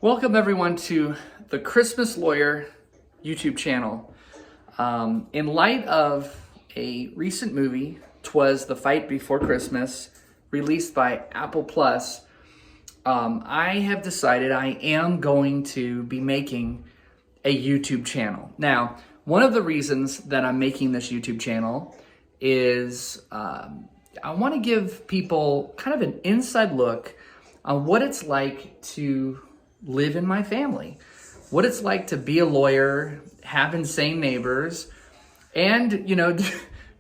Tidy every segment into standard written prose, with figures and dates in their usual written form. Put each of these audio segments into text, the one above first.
Welcome everyone to the Christmas Lawyer YouTube channel. In light of a recent movie, Twas, The Fight Before Christmas, released by Apple Plus, I have decided I am going to be making a YouTube channel. Now, one of the reasons that I'm making this YouTube channel is I want to give people kind of an inside look on what it's like to live in my family, what it's like to be a lawyer, have insane neighbors, and,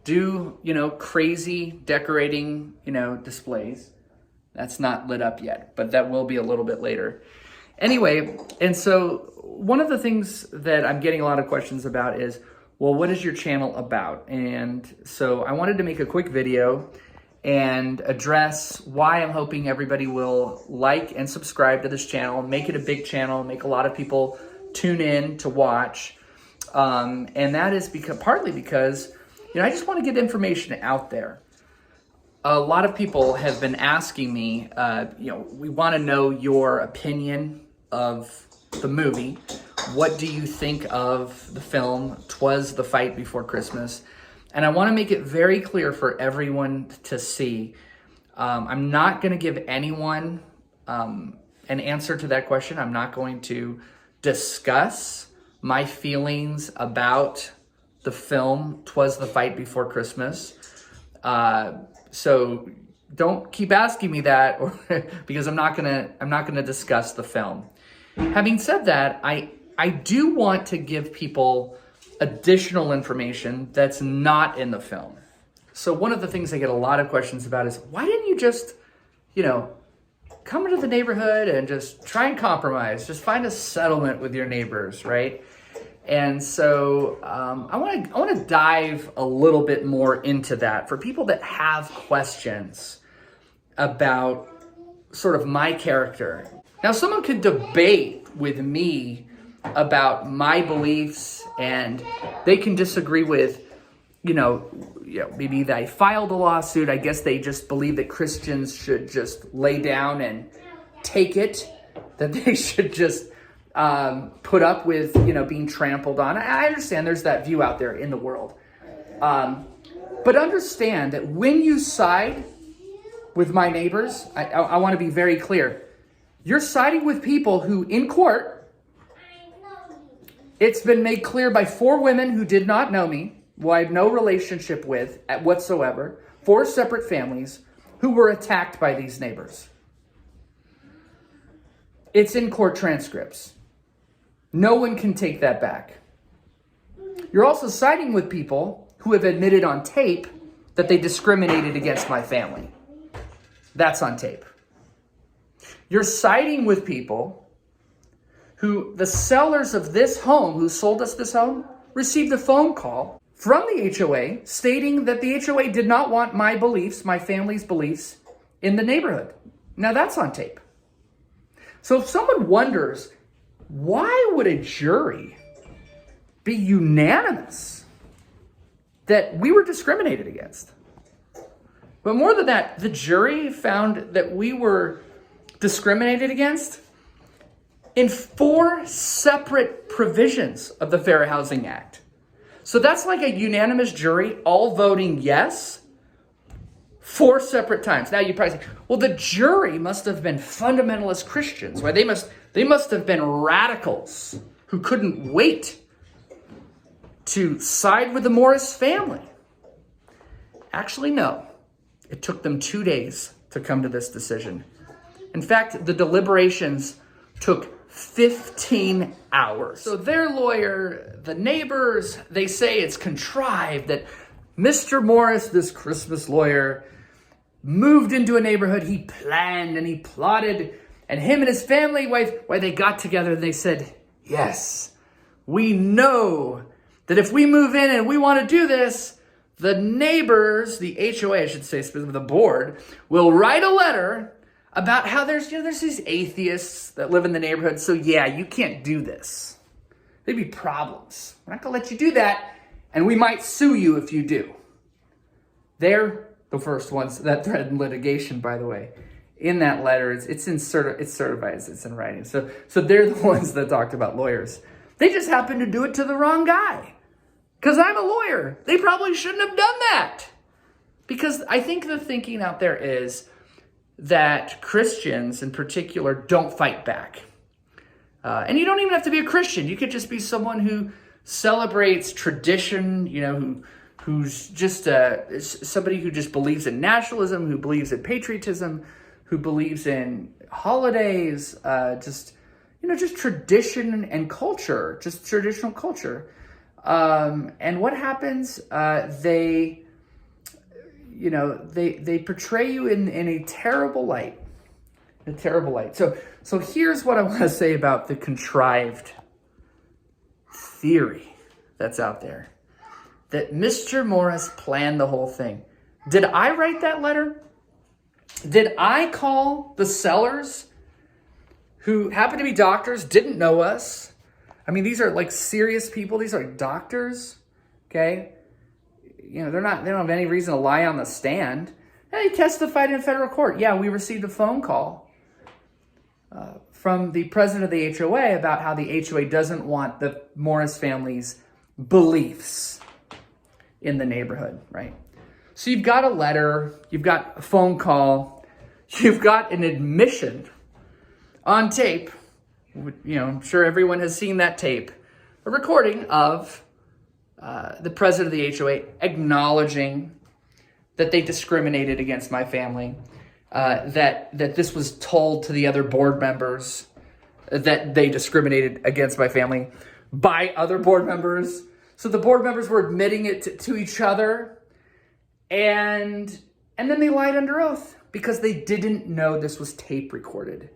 do, crazy decorating, displays. That's not lit up yet, but that will be a little bit later. Anyway, and so one of the things that I'm getting a lot of questions about is, well, what is your channel about? And so I wanted to make a quick video and address why I'm hoping everybody will like and subscribe to this channel, make it a big channel, make a lot of people tune in to watch. And that is partly because, I just want to get information out there. A lot of people have been asking me, we want to know your opinion of the movie. What do you think of the film, Twas, The Fight Before Christmas? And I want to make it very clear for everyone to see. I'm not going to give anyone an answer to that question. I'm not going to discuss my feelings about the film, Twas, The Fight Before Christmas. So don't keep asking me that, because I'm not gonna discuss the film. Having said that, I do want to give people additional information that's not in the film. So one of the things I get a lot of questions about is, why didn't you just, come into the neighborhood and just try and compromise, just find a settlement with your neighbors, right? And so I want to dive a little bit more into that for people that have questions about sort of my character. Now, someone could debate with me about my beliefs, and they can disagree with, maybe they filed a lawsuit. I guess they just believe that Christians should just lay down and take it, that they should just put up with, being trampled on. I understand there's that view out there in the world. But understand that when you side with my neighbors, I want to be very clear. You're siding with people who, in court, it's been made clear by 4 women who did not know me, who I have no relationship with whatsoever, 4 separate families who were attacked by these neighbors. It's in court transcripts. No one can take that back. You're also siding with people who have admitted on tape that they discriminated against my family. That's on tape. You're siding with people who, the sellers of this home, who sold us this home, received a phone call from the HOA stating that the HOA did not want my beliefs, my family's beliefs, in the neighborhood. Now that's on tape. So if someone wonders, why would a jury be unanimous that we were discriminated against? But more than that, the jury found that we were discriminated against in 4 separate provisions of the Fair Housing Act. So that's like a unanimous jury all voting yes 4 separate times. Now you probably say, well, the jury must have been fundamentalist Christians, right? They must have been radicals who couldn't wait to side with the Morris family. Actually, no. It took them 2 days to come to this decision. In fact, the deliberations took 15 hours. So their lawyer, the neighbors, they say it's contrived that Mr. Morris, this Christmas lawyer, moved into a neighborhood. He planned and he plotted, and him and his family, why they got together and they said, yes, we know that if we move in and we want to do this, the neighbors, the HOA, I should say, specifically the board, will write a letter about how there's these atheists that live in the neighborhood. So yeah, you can't do this. There'd be problems. We're not going to let you do that. And we might sue you if you do. They're the first ones that threatened litigation, by the way. in that letter, it's certified, it's in writing. So they're the ones that talked about lawyers. They just happened to do it to the wrong guy. Because I'm a lawyer. They probably shouldn't have done that. Because I think the thinking out there is that Christians in particular don't fight back. And you don't even have to be a Christian. You could just be someone who celebrates tradition, who's just somebody who just believes in nationalism, who believes in patriotism, who believes in holidays, just tradition and culture, just traditional culture. And what happens? They portray you in a terrible light. A terrible light. So here's what I want to say about the contrived theory that's out there. That Mr. Morris planned the whole thing. Did I write that letter? Did I call the sellers, who happen to be doctors, didn't know us? I mean, these are like serious people. These are like doctors, okay? They don't have any reason to lie on the stand. They testified in federal court. Yeah, we received a phone call from the president of the HOA about how the HOA doesn't want the Morris family's beliefs in the neighborhood, right? So you've got a letter, you've got a phone call, you've got an admission on tape. I'm sure everyone has seen that tape, a recording of the president of the HOA acknowledging that they discriminated against my family, that this was told to the other board members, that they discriminated against my family by other board members. So the board members were admitting it to each other, and then they lied under oath because they didn't know this was tape recorded.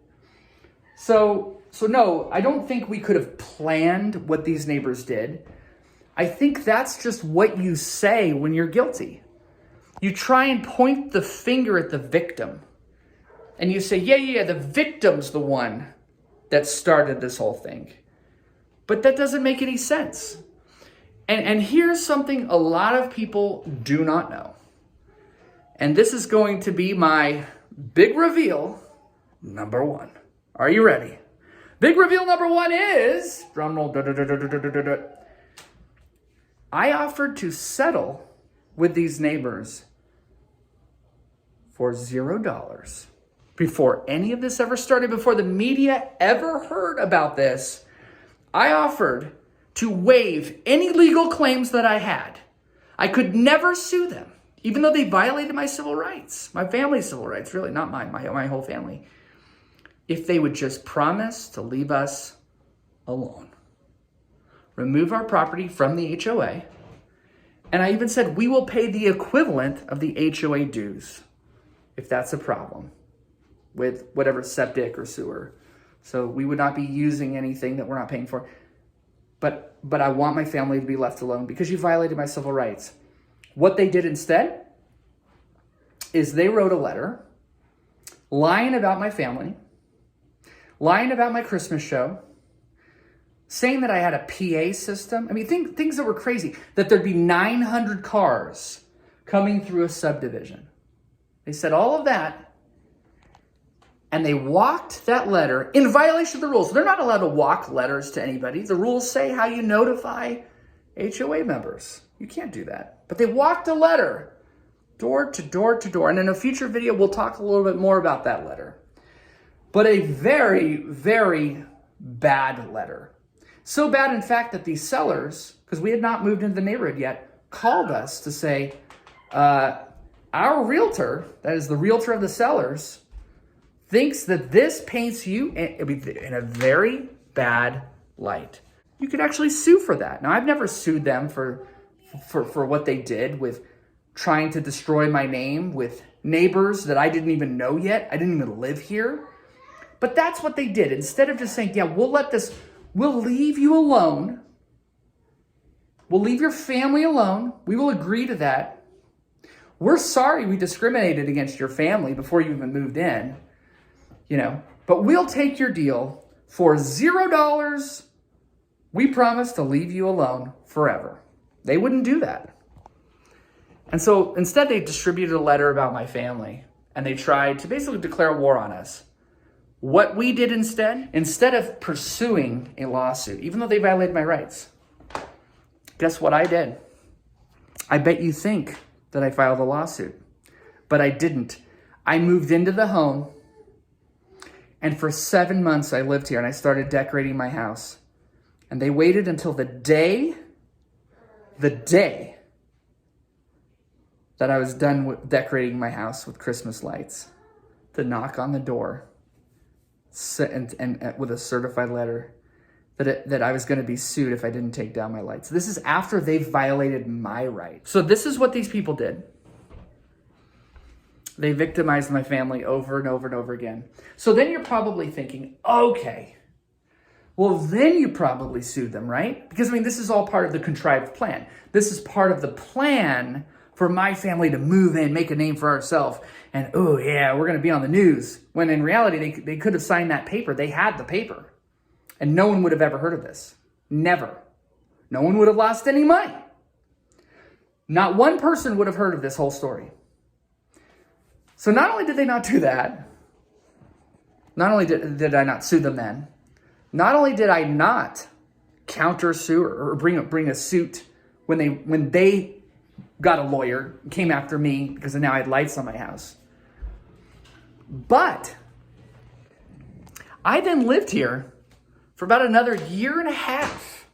So no, I don't think we could have planned what these neighbors did. I think that's just what you say when you're guilty. You try and point the finger at the victim. And you say, yeah, the victim's the one that started this whole thing. But that doesn't make any sense. And here's something a lot of people do not know. And this is going to be my big reveal number one. Are you ready? Big reveal number one is, drumroll, I offered to settle with these neighbors for $0 before any of this ever started, before the media ever heard about this. I offered to waive any legal claims that I had. I could never sue them, even though they violated my civil rights, my family's civil rights, really, not mine, my whole family, if they would just promise to leave us alone. Remove our property from the HOA. And I even said, we will pay the equivalent of the HOA dues if that's a problem with whatever septic or sewer. So we would not be using anything that we're not paying for. But I want my family to be left alone because you violated my civil rights. What they did instead is they wrote a letter lying about my family, lying about my Christmas show, saying that I had a PA system. I mean, things that were crazy, that there'd be 900 cars coming through a subdivision. They said all of that, and they walked that letter in violation of the rules. They're not allowed to walk letters to anybody. The rules say how you notify HOA members. You can't do that. But they walked a letter door to door to door. And in a future video, we'll talk a little bit more about that letter. But a very, very bad letter. So bad, in fact, that these sellers, because we had not moved into the neighborhood yet, called us to say, our realtor, that is the realtor of the sellers, thinks that this paints you in a very bad light. You could actually sue for that. Now, I've never sued them for what they did with trying to destroy my name with neighbors that I didn't even know yet. I didn't even live here. But that's what they did. Instead of just saying, yeah, we'll leave you alone. We'll leave your family alone. We will agree to that. We're sorry we discriminated against your family before you even moved in. But we'll take your deal for $0. We promise to leave you alone forever. They wouldn't do that. And so instead they distributed a letter about my family and they tried to basically declare war on us. What we did instead of pursuing a lawsuit, even though they violated my rights, guess what I did? I bet you think that I filed a lawsuit, but I didn't. I moved into the home, and for 7 months I lived here, and I started decorating my house. And they waited until the day that I was done with decorating my house with Christmas lights to knock on the door and with a certified letter that I was going to be sued if I didn't take down my lights. This is after they've violated my rights. So this is what these people did. They victimized my family over and over and over again. So then you're probably thinking, okay, well then you probably sued them, right? Because I mean, this is all part of the contrived plan. This is part of the plan for my family to move in, make a name for ourselves, and oh yeah, we're going to be on the news. When in reality, they could have signed that paper. They had the paper. And no one would have ever heard of this. Never. No one would have lost any money. Not one person would have heard of this whole story. So not only did they not do that, not only did I not sue them then, not only did I not counter-sue or bring a suit when they got a lawyer, came after me because now I had lights on my house, but I then lived here for about another year and a half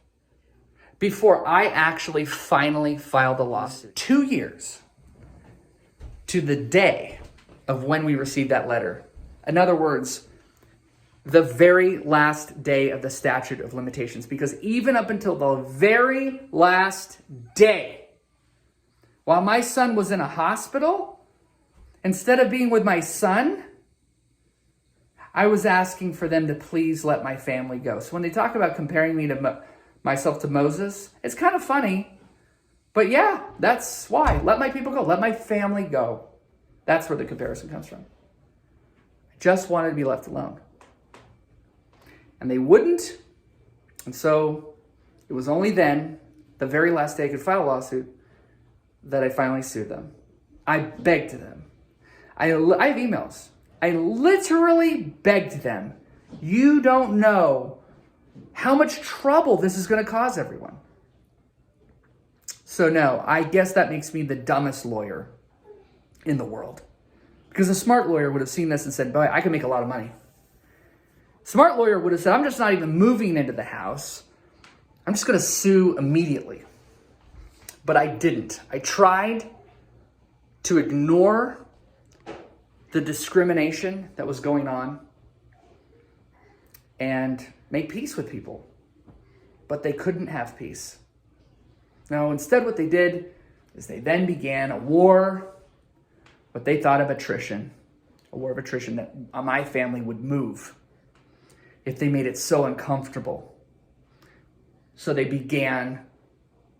before I actually finally filed a lawsuit. 2 years to the day of when we received that letter. In other words, the very last day of the statute of limitations, because even up until the very last day, while my son was in a hospital, instead of being with my son, I was asking for them to please let my family go. So when they talk about comparing me to myself to Moses, it's kind of funny. But yeah, that's why. Let my people go. Let my family go. That's where the comparison comes from. I just wanted to be left alone. And they wouldn't. And so it was only then, the very last day I could file a lawsuit, that I finally sued them. I begged them. I have emails. I literally begged them. You don't know how much trouble this is going to cause everyone. So no, I guess that makes me the dumbest lawyer in the world. Because a smart lawyer would have seen this and said, boy, I can make a lot of money. Smart lawyer would have said, I'm just not even moving into the house. I'm just going to sue immediately. But I didn't. I tried to ignore the discrimination that was going on and make peace with people. But they couldn't have peace. No, instead what they did is they then began a war, what they thought of attrition, a war of attrition that my family would move if they made it so uncomfortable. So they began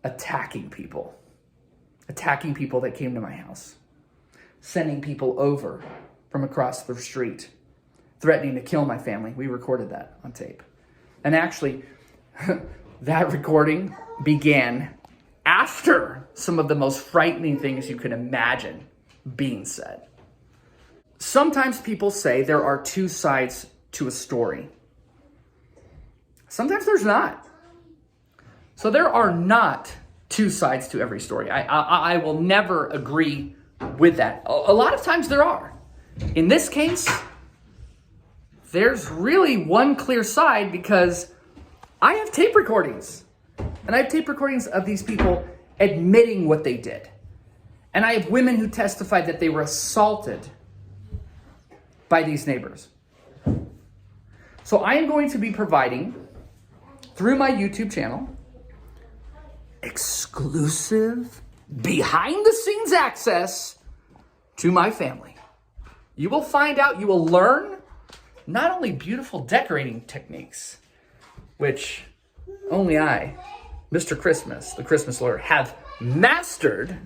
attacking people that came to my house, sending people over from across the street, threatening to kill my family. We recorded that on tape. And actually, that recording began after some of the most frightening things you can imagine being said. Sometimes people say there are two sides to a story. Sometimes there's not. So there are not two sides to every story. I will never agree with that. A lot of times there are. In this case, there's really one clear side because I have tape recordings. And I have tape recordings of these people admitting what they did. And I have women who testified that they were assaulted by these neighbors. So I am going to be providing, through my YouTube channel, exclusive, behind-the-scenes access to my family. You will find out, you will learn not only beautiful decorating techniques, which only I, Mr. Christmas, the Christmas lawyer, have mastered,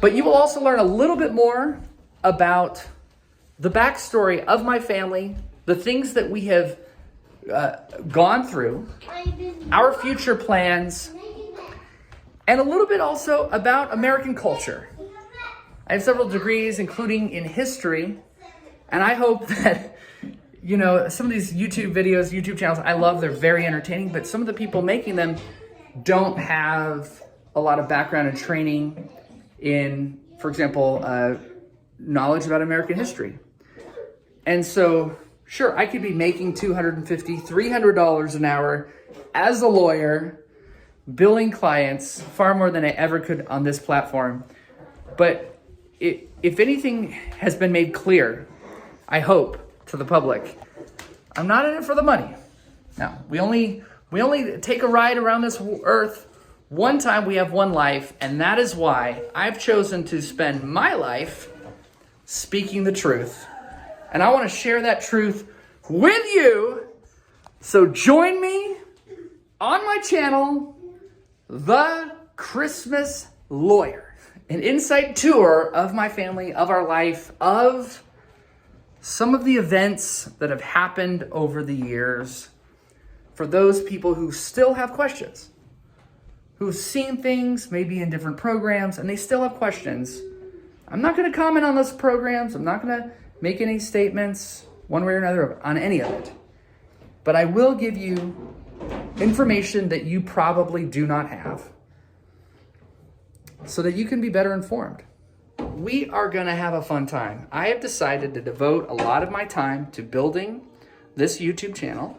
but you will also learn a little bit more about the backstory of my family, the things that we have gone through, our future plans, and a little bit also about American culture. I have several degrees, including in history, and I hope that, you know, some of these YouTube videos, YouTube channels, I love, they're very entertaining, but some of the people making them don't have a lot of background and training in, for example, knowledge about American history. And so, sure, I could be making $250, $300 an hour as a lawyer, billing clients far more than I ever could on this platform. But if anything has been made clear, I hope, to the public, I'm not in it for the money. No, we only take a ride around this earth one time. We have one life, and that is why I've chosen to spend my life speaking the truth. And I want to share that truth with you. So join me on my channel, The Christmas Lawyer, an inside tour of my family, of our life, of some of the events that have happened over the years for those people who still have questions, who've seen things maybe in different programs and they still have questions. I'm not going to comment on those programs. I'm not going to make any statements one way or another on any of it. But I will give you information that you probably do not have so that you can be better informed. We are going to have a fun time. I have decided to devote a lot of my time to building this YouTube channel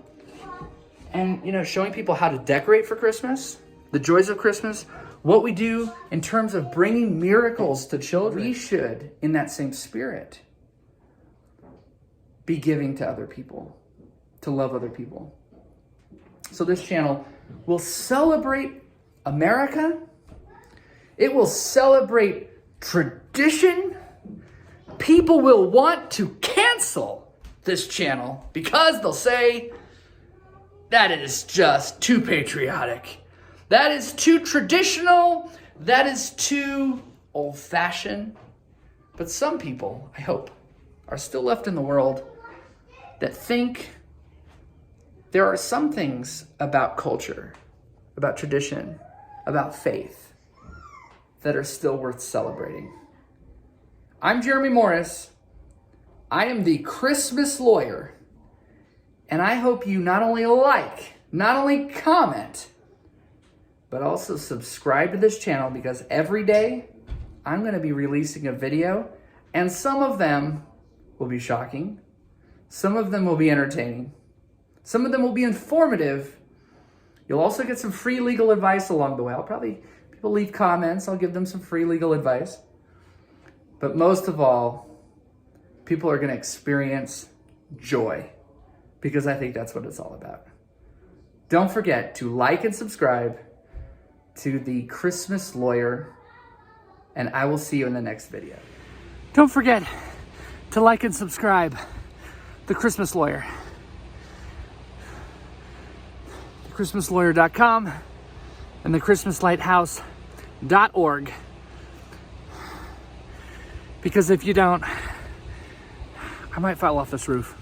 and, you know, showing people how to decorate for Christmas, the joys of Christmas, what we do in terms of bringing miracles to children. We should, in that same spirit, be giving to other people, to love other people. So this channel will celebrate America. It will celebrate tradition. People will want to cancel this channel because they'll say, that is just too patriotic. That is too traditional. That is too old-fashioned. But some people, I hope, are still left in the world that think there are some things about culture, about tradition, about faith that are still worth celebrating. I'm Jeremy Morris. I am the Christmas Lawyer. And I hope you not only like, not only comment, but also subscribe to this channel because every day I'm going to be releasing a video and some of them will be shocking. Some of them will be entertaining. Some of them will be informative. You'll also get some free legal advice along the way. People leave comments. I'll give them some free legal advice. But most of all, people are going to experience joy because I think that's what it's all about. Don't forget to like and subscribe to the Christmas Lawyer, and I will see you in the next video. Don't forget to like and subscribe the Christmas Lawyer. ChristmasLawyer.com and thechristmaslighthouse.org. Because if you don't, I might fall off this roof.